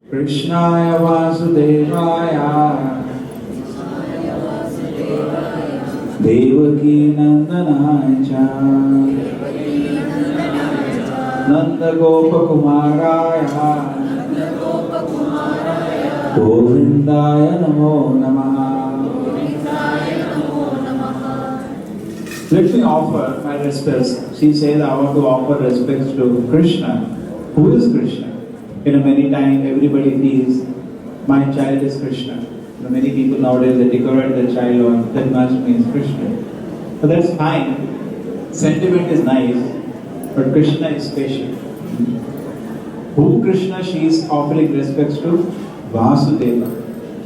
Krishnaya Vasudevaya Devaki Nandanaya Nanda Gopa Kumaraya Govindaya Namo Namaha. Let me offer my respects. She says I want to offer respects to Krishna. Who is Krishna? Many times everybody feels my child is Krishna. Many people nowadays they decorate their child on Janmashtami is Krishna. But that's fine. Sentiment is nice, but Krishna is special. Who Krishna she is offering respects to? Vasudeva,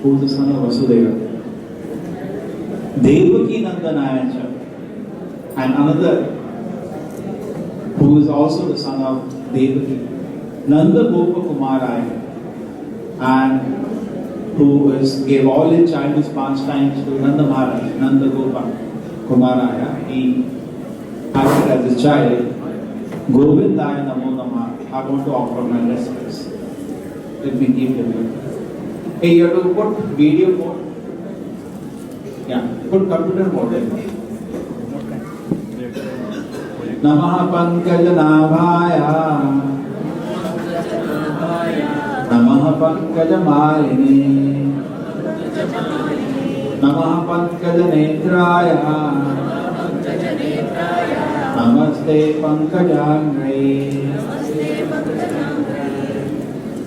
who is the son of Vasudeva. Devaki Nandanaya, and another who is also the son of Devaki. Nanda Gopa Kumaraya, and who gave all his childish pastimes to Nanda Maharaj, Nanda Gopa Kumaraya. He acted as a child. Govindaya Namo Namaha. I want to offer my respects. Let me keep the video. Hey, you have to put video mode. Yeah, put computer mode. Namaha Pankaj Nabhaya Namaha Pankaj Maline Namaha Pankaj Netraya Namaste Pankajangre.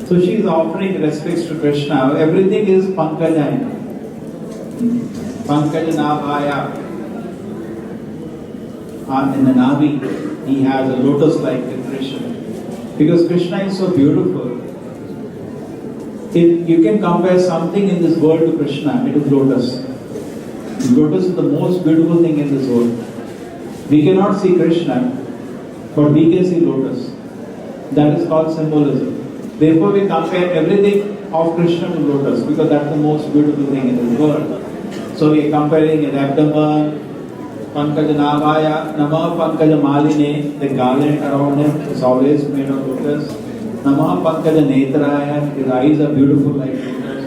So she is offering respects to Krishna. Everything is Pankajaya. Pankaj Nabhaya. And in the Navi, he has a lotus-like decoration. Because Krishna is so beautiful. If you can compare something in this world to Krishna, it is lotus. Lotus is the most beautiful thing in this world. We cannot see Krishna, but we can see lotus. That is called symbolism. Therefore, we compare everything of Krishna to lotus because that's the most beautiful thing in this world. So we are comparing his abdomen, Pankaj Nabhaya, Namaha Pankaj Maline, the garland around him is always made of lotus. Namaha Pankaj Netraya, his eyes are beautiful like lotus.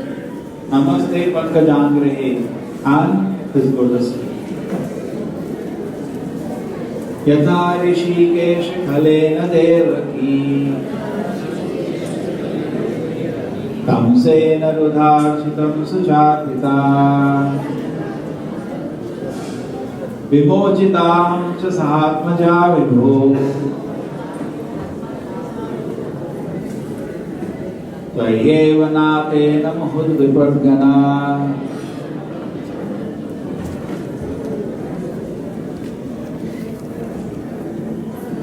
Namaste Pankajangrehe, and his lotus feet. Yatha Rishikesh Khalena Devaki Kamsena Rudharshitam Suchakita Vimochitam cha sahatmaja vibho Tvayeva natena mahud vipadgana.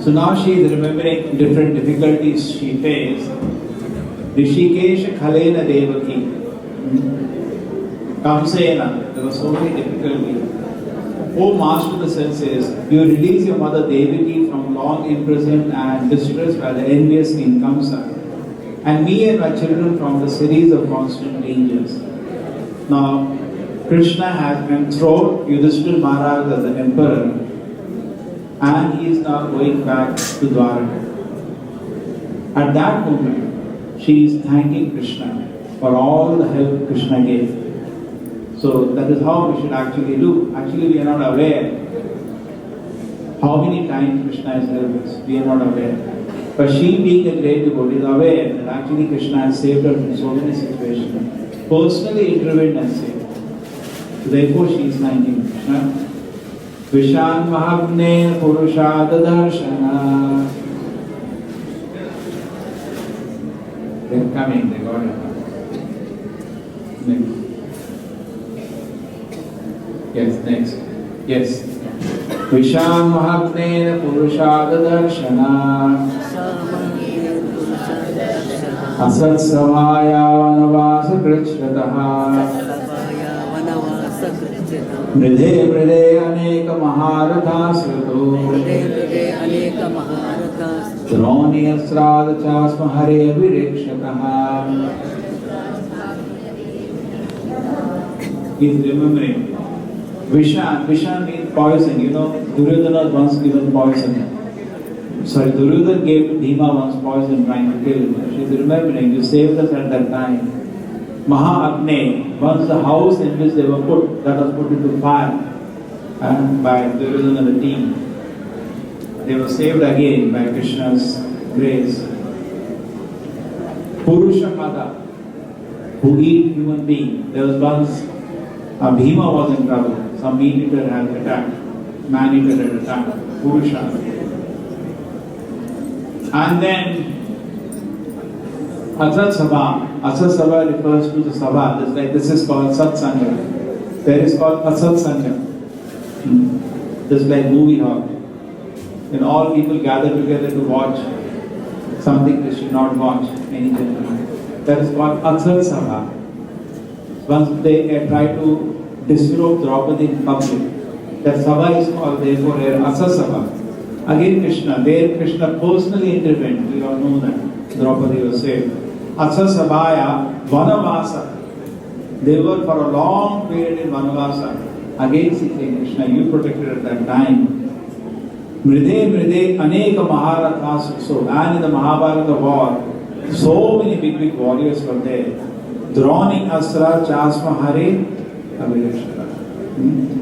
So now she is remembering different difficulties she faced. Rishikesh Khalena Devaki Kamsena, there were so many difficulties. O Master of the senses, you release your mother Devaki from long imprisoned and distressed by the envious King Kamsa, and me and my children from the series of constant dangers. Now, Krishna has enthroned Yudhishthira Maharaj as the emperor, and he is now going back to Dwaraka. At that moment, she is thanking Krishna for all the help Krishna gave. So that is how we should actually do. Actually, we are not aware how many times Krishna has helped us. We are not aware. But she, being a great devotee, is aware that actually Krishna has saved her from so many situations. Personally intervened and saved. So therefore, she is thanking Krishna. Vishan Mahagne Purushada Darshana. They're coming, they got it. Next. Yes, next. Yes. Visham Mahagne Purushada Darshana Asat Samaya Vanavasa Krichrataha Mridhe Mridhe Aneka Maharatha Srito Droni Asrada Chasma Hare Virikshataha. He is remembering. Vishan means poison. Duryodhana was once given poison. Sorry, Duryodhana gave Bhima once poison trying to kill him. She's remembering, you saved us at that time. Maha-Agne, once the house in which they were put, that was put into fire by Duryodhana and the team. They were saved again by Krishna's grace. Purushamada, who eat human being. There was once Bhima was in trouble. Some meat eater had attacked. Man eater had attacked. Purusha. And then Asat Sabha. Asat Sabha refers to the Sabha. Just like this is called Satsanga. There is called Asat Sanga. Just like movie hall. When all people gather together to watch something they should not watch, anything. That is called Asat Sabha. Once they try to disrobe Draupadi in public, that Sabha is called therefore here Asat Sabha. Again Krishna, there Krishna personally intervened. We all know that Draupadi was saved. Asat Sabhaya Vanavasa. They were for a long period in Vanavasa. Again seeking Krishna, you protected at that time. Mride Aneka Maharathas. So, and in the Mahabharata war, so many big warriors were there. Droni Asra Chasma Hare Avirashara.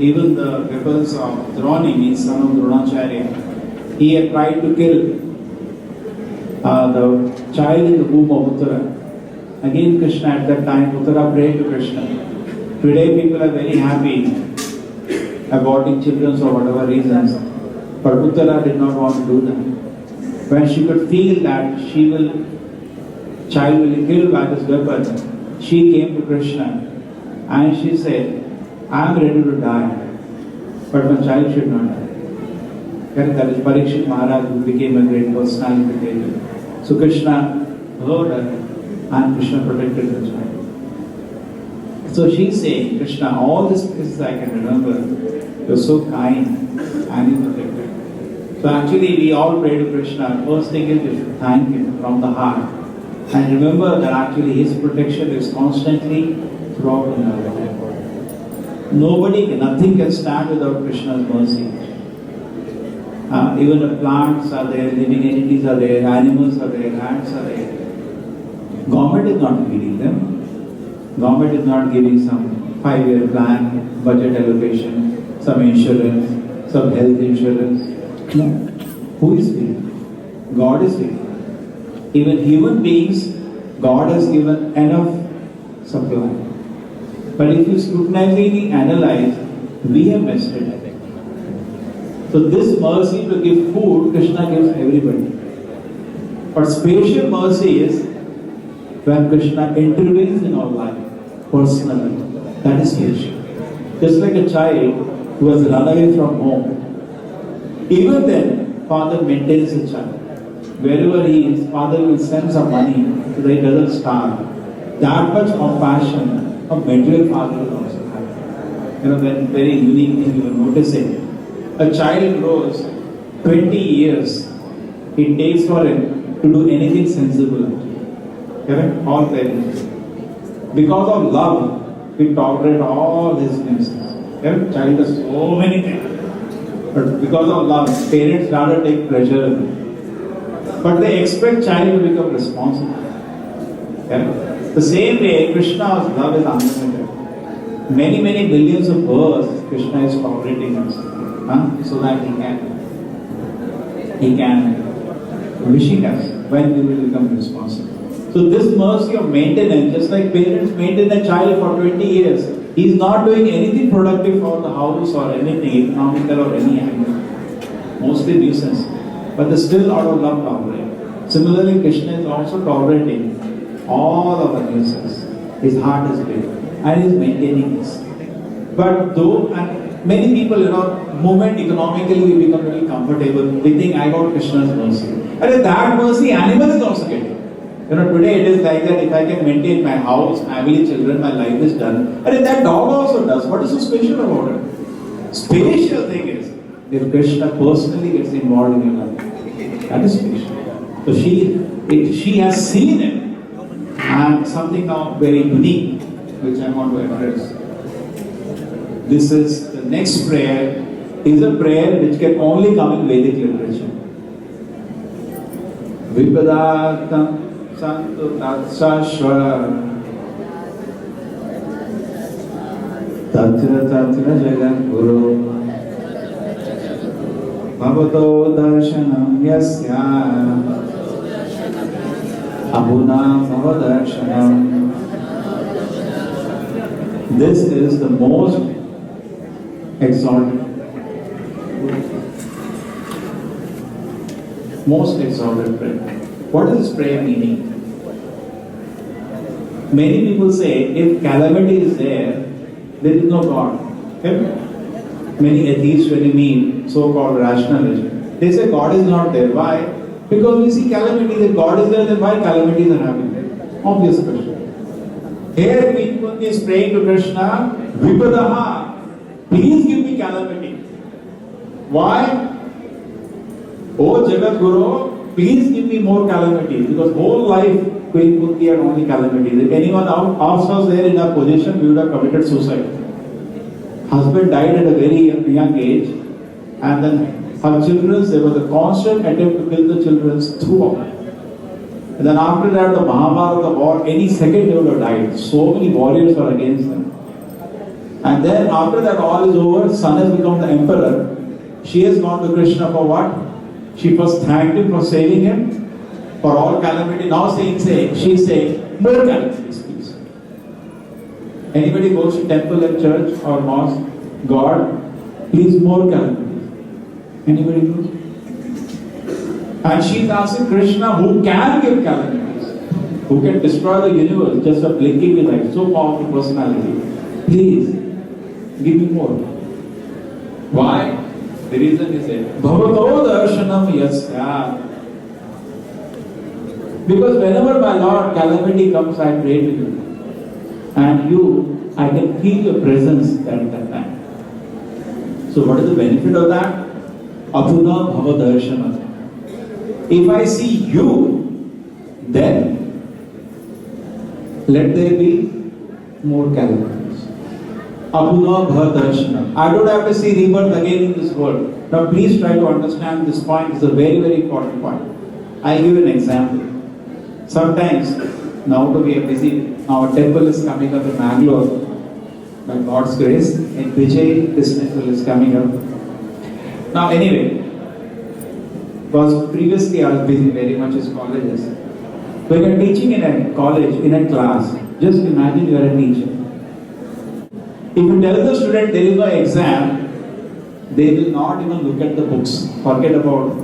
Even the weapons of Droni, means son of Dronacharya, he had tried to kill the child in the womb of Uttara. Again Krishna at that time, Uttara prayed to Krishna. Today people are very happy aborting children for whatever reasons. But Uttara did not want to do that. When she could feel that child will be killed by this weapon, she came to Krishna and she said, I am ready to die, but my child should not die. That is Parikshit Maharaj, who became a great personality later. So Krishna heard her and Krishna protected the child. So she's saying, Krishna, all these places I can remember, you're so kind and you protected. So actually we all pray to Krishna. First thing is we should thank him from the heart. And remember that actually his protection is constantly throughout in our life. Nothing can stand without Krishna's mercy. Even the plants are there, living entities are there, animals are there, ants are there. Government is not feeding them. Government is not giving some 5-year plan, budget allocation, some insurance, some health insurance. No. Who is feeding? God is feeding. Even human beings, God has given enough supply. But if you scrutinizingly analyze, we have missed it. So this mercy to give food, Krishna gives everybody. But spatial mercy is when Krishna intervenes in our life, personally. That is spatial. Just like a child who has run away from home. Even then, father maintains the child. Wherever he is, father will send some money so that he doesn't starve. That much compassion a material father will also have. When very unique thing you will notice it. A child grows 20 years, it takes for him to do anything sensible. Correct? All parents. Because of love, we tolerate all his nuisances. Child does so many things. But because of love, parents rather take pleasure in it. But they expect child to become responsible. The same way, Krishna's love is unlimited. Many billions of births, Krishna is tolerating us, so that he can wishing us when we will become responsible. So this mercy of maintenance, just like parents maintain a child for 20 years, he is not doing anything productive for the house or anything economical or any angle. Mostly nuisance. But they still out of love tolerate. Similarly, Krishna is also tolerating all of the nuisance. His heart is big and he is maintaining this. But though, and many people, moment economically we become very comfortable. We think I got Krishna's mercy. And that mercy, animal is also getting. Today it is like that if I can maintain my house, family, children, my life is done. And if that dog also does, what is so special about it? Special thing is, if Krishna personally gets involved in your life, that is special. So she has seen it, and something now very unique, which I want to address. This is, the next prayer is a prayer which can only come in Vedic literature. Vipadatam santu tatsashva tatra tatra jagat guru bhavato darshanam yasya abuna bhavadarshanam. This is the most exalted prayer. What is this prayer meaning? Many people say if calamity is there is no God. Okay? Many atheists, when you meet so-called rationalists, they say God is not there. Why? Because we see calamities. If God is there, then why calamities are happening? Obvious question. Here people is praying to Krishna, Vipadaha, please give me calamity. Why? Oh Jagat Guru, please give me more calamities. Because whole life Queen Kunti had only calamities. If anyone else was there in our position, we would have committed suicide. Husband died at a very young age, and then her children, there was a constant attempt to kill the children throughout. And then after that, the Mahabharata war, any second they would have died. So many warriors were against them. And then after that all is over, son has become the emperor. She has gone to Krishna for what? She first thanked him for saving him for all calamity. Now she's saying, more calamities, please. Anybody goes to temple and church or mosque, God, please more calamities. Anybody goes? And she's asking Krishna, who can give calamities, who can destroy the universe just by blinking with eyes, so powerful personality. Please, give me more. Why? The reason is it. Bhavato darshanam yasya. Because whenever my Lord calamity comes, I pray to you. And I can feel your presence at that time. So what is the benefit of that? Adhuna bhava darshanam. If I see you, then let there be more calamities. Abhuna bhava darshanam. I don't have to see rebirth again in this world. Now please try to understand this point. It's a very, very important point. I'll give you an example. Sometimes, now that we are busy, our temple is coming up in Mangalore. By God's grace, in Vijay, this temple is coming up. Now anyway, because previously I was busy very much as colleges. When you're teaching in a college, in a class, just imagine you are a teacher. If you tell the student there is no exam, they will not even look at the books. Forget about it.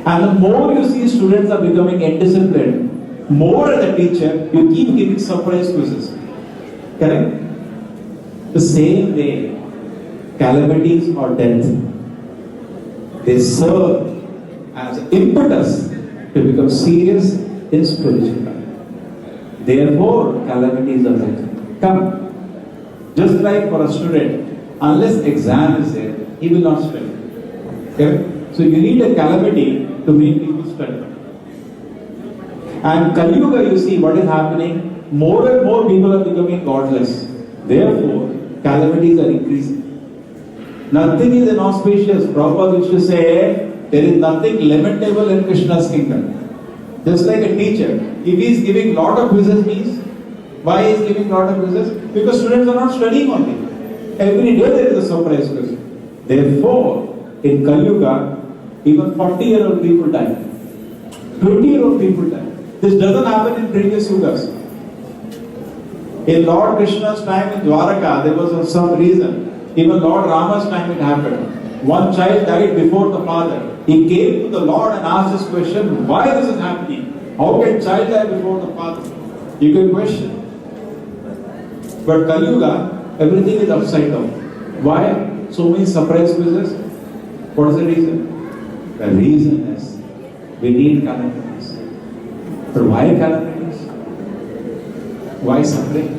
And the more you see students are becoming indisciplined, more as a teacher, you keep giving surprise quizzes. Correct? The same way, calamities or death, they serve as impetus to become serious in spiritual life. Therefore, calamities are there. Come. Just like for a student, unless exam is there, he will not study. Okay? So you need a calamity to make people study. And Kali Yuga, you see what is happening, more and more people are becoming godless. Therefore, calamities are increasing. Nothing is inauspicious. Prabhupada used to say, there is nothing lamentable in Krishna's kingdom. Just like a teacher, if he is giving lot of quizzes means, why he is giving lot of quizzes? Because students are not studying only. Every day there is a surprise quiz. Therefore, in Kali Yuga, even 40-year-old people die. 20-year-old people die. This doesn't happen in previous yugas. In Lord Krishna's time in Dwaraka, there was some reason. Even Lord Rama's time it happened. One child died before the father. He came to the Lord and asked this question, why this is happening? How can child die before the father? You can question. But Kali Yuga, everything is upside down. Why so many surprise quizzes? What is the reason? The reason is we need calamities. But why calamities? Why suffering?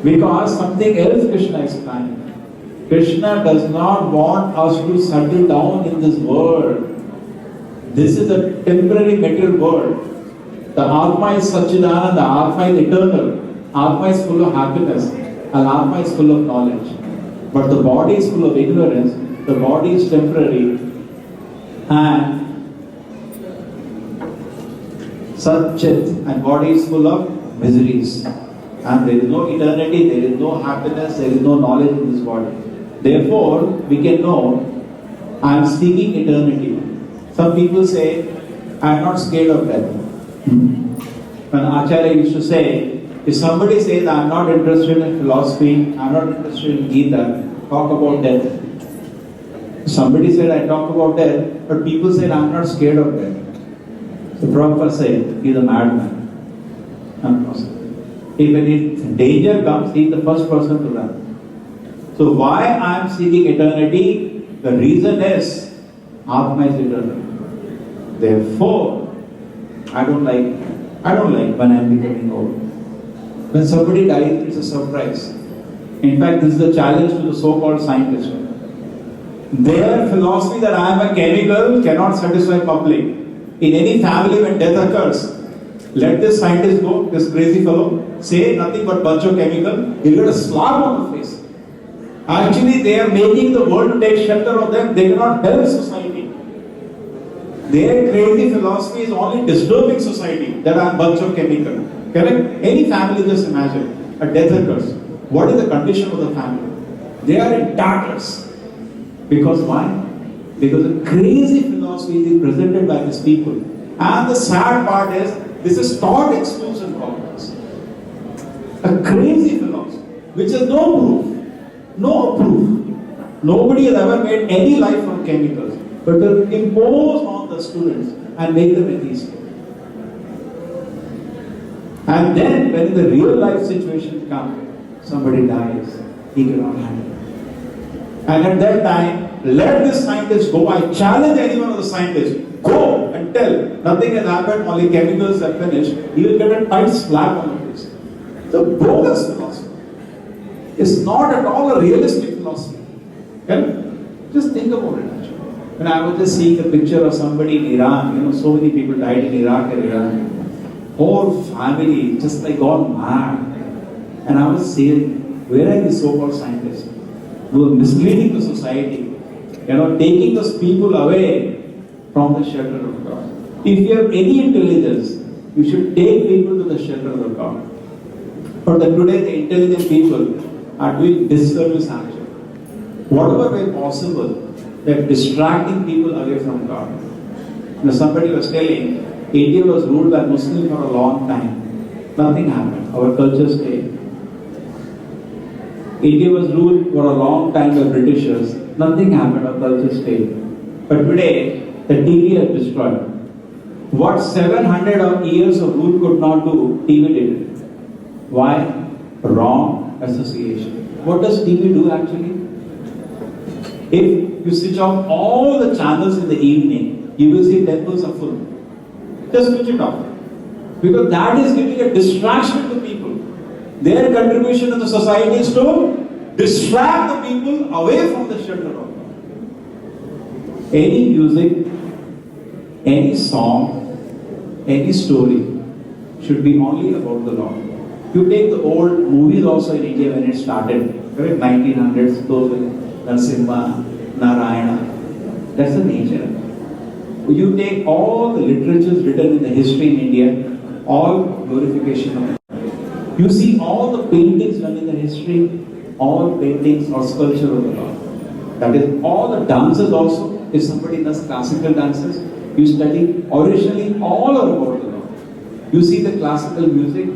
Because something else Krishna is planning. Krishna does not want us to settle down in this world. This is a temporary material world. The Atma is Satchidananda, the Atma is eternal. Atma is full of happiness and Atma is full of knowledge. But the body is full of ignorance, the body is temporary, and Satchit, and body is full of miseries. And there is no eternity, there is no happiness, there is no knowledge in this body. Therefore, we can know, I am seeking eternity. Some people say, I am not scared of death. When Acharya used to say, if somebody says, I am not interested in philosophy, I am not interested in Gita, talk about death. Somebody said, I talk about death, but people said, I am not scared of death. So Prabhupada said, he is a madman. If any danger comes, he is the first person to run. So why I am seeking eternity? The reason is, Atma is eternal. Therefore, I don't like when I am becoming old. When somebody dies, it's a surprise. In fact, this is a challenge to the so-called scientists. Their philosophy that I am a chemical cannot satisfy public. In any family, when death occurs, let this scientist go, this crazy fellow, say nothing but bunch of chemical, he'll get a slap on the face. Actually, they are making the world to take shelter of them. They cannot help society. Their crazy philosophy is only disturbing society, that I am bunch of chemical. Correct? Any family, just imagine, a death occurs. What is the condition of the family? They are in tatters. Because why? Because a crazy philosophy is presented by these people. And the sad part is, this is taught in schools and colleges. A crazy philosophy, which has no proof. No proof. Nobody has ever made any life from chemicals. But to impose on the students and make them atheistic. And then, when the real life situation comes, somebody dies, he cannot handle it. And at that time, let this scientist go. I challenge any one of the scientists, go and tell, nothing has happened, only chemicals have finished. He will get a tight slap on the face. The bogus philosophy is not at all a realistic philosophy. Okay? Just think about it actually. When I was just seeing a picture of somebody in Iran, so many people died in Iraq and Iran. Whole family just like gone mad. And I was saying, where are these so-called scientists who are misleading the society, taking those people away from the shelter of God? If you have any intelligence, you should take people to the shelter of God. But today the intelligent people are doing disservice action. Whatever way possible, they are distracting people away from God. Somebody was telling, India was ruled by Muslims for a long time. Nothing happened. Our culture stayed. India was ruled for a long time by Britishers. Nothing happened. Our culture stayed. But today, the TV has destroyed. What 700 years of rule could not do, TV did it. Why? Wrong association. What does TV do actually? If you switch off all the channels in the evening, you will see temples are full. Just switch it off. Because that is giving a distraction to people. Their contribution to the society is to distract the people away from the shelter of God. Any music, any song, any story should be only about the Lord. You take the old movies also in India when it started, correct? 1900s, those with Narasimha, Narayana. That's the nature. You take all the literatures written in the history in India, all glorification of God. You see all the paintings done in the history, all paintings or sculpture of the Lord. That is, all the dances also, if somebody does classical dances, you study originally all are about the Lord. You see the classical music,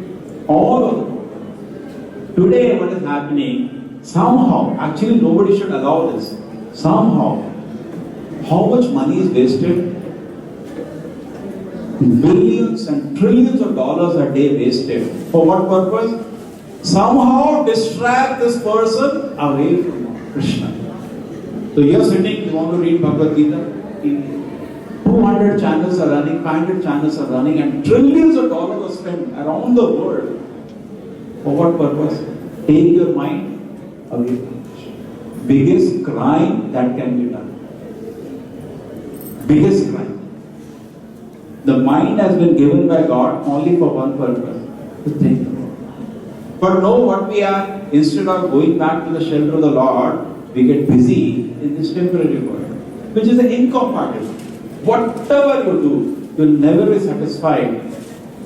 all of them. Today what is happening, somehow, actually nobody should allow this, somehow, how much money is wasted? Billions and trillions of dollars a day wasted. For what purpose? Somehow distract this person away from Krishna. So you're sitting, you want to read Bhagavad Gita? 200 channels are running, 500 channels are running, and trillions of dollars are spent around the world. For what purpose? Take your mind away from Krishna. Biggest crime that can be done. Biggest crime. The mind has been given by God only for one purpose, to think about it. But no, what we are, instead of going back to the shelter of the Lord, we get busy in this temporary world, which is an incompatible. Whatever you do, you will never be satisfied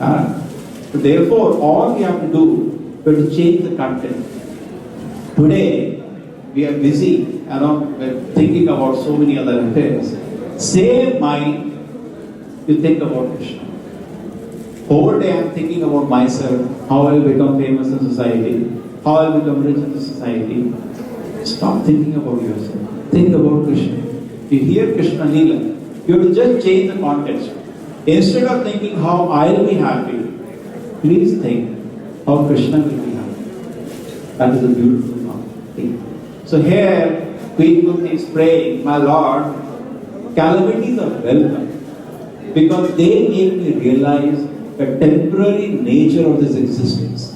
So therefore, all we have to do is to change the content. Today, we are busy, we're thinking about so many other affairs. Same mind, you think about Krishna. Whole day I'm thinking about myself, how I will become famous in society, how I will become rich in the society. Stop thinking about yourself. Think about Krishna. You hear Krishna Leela, you have to just change the context. Instead of thinking how I will be happy, please think how Krishna will be happy. That is a beautiful thing. So here, Queen Kunti is praying, my Lord, calamities are welcome because they make me realize the temporary nature of this existence.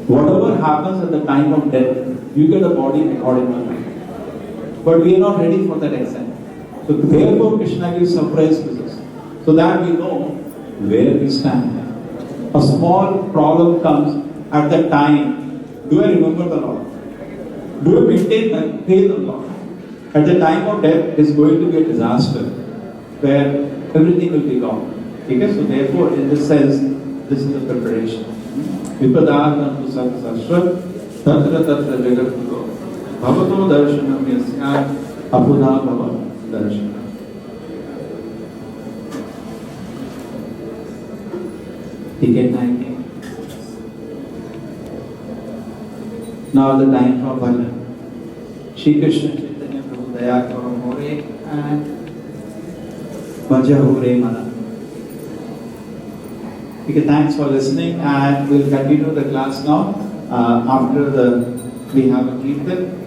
Whatever happens at the time of death, you get a body according to life. But we are not ready for that exam. So therefore Krishna gives surprise quizzes so that we know where we stand. A small problem comes at that time. Do I remember the Lord? Do I maintain my faith in the Lord? At the time of death, it is going to be a disaster where everything will be gone. Okay? So therefore, in this sense, this is the preparation. Vipadātam tu satsasra tatra tatra jagatto bhavato darshanam yasya apudha bhava darshanam. Ticket 19. Now the time for bhajan. Shri Krishna Chaitanya Prabhu Daya Karo More and Bhaja Hore Mana. Okay, thanks for listening and we'll continue the class now. After we have a Kirtan.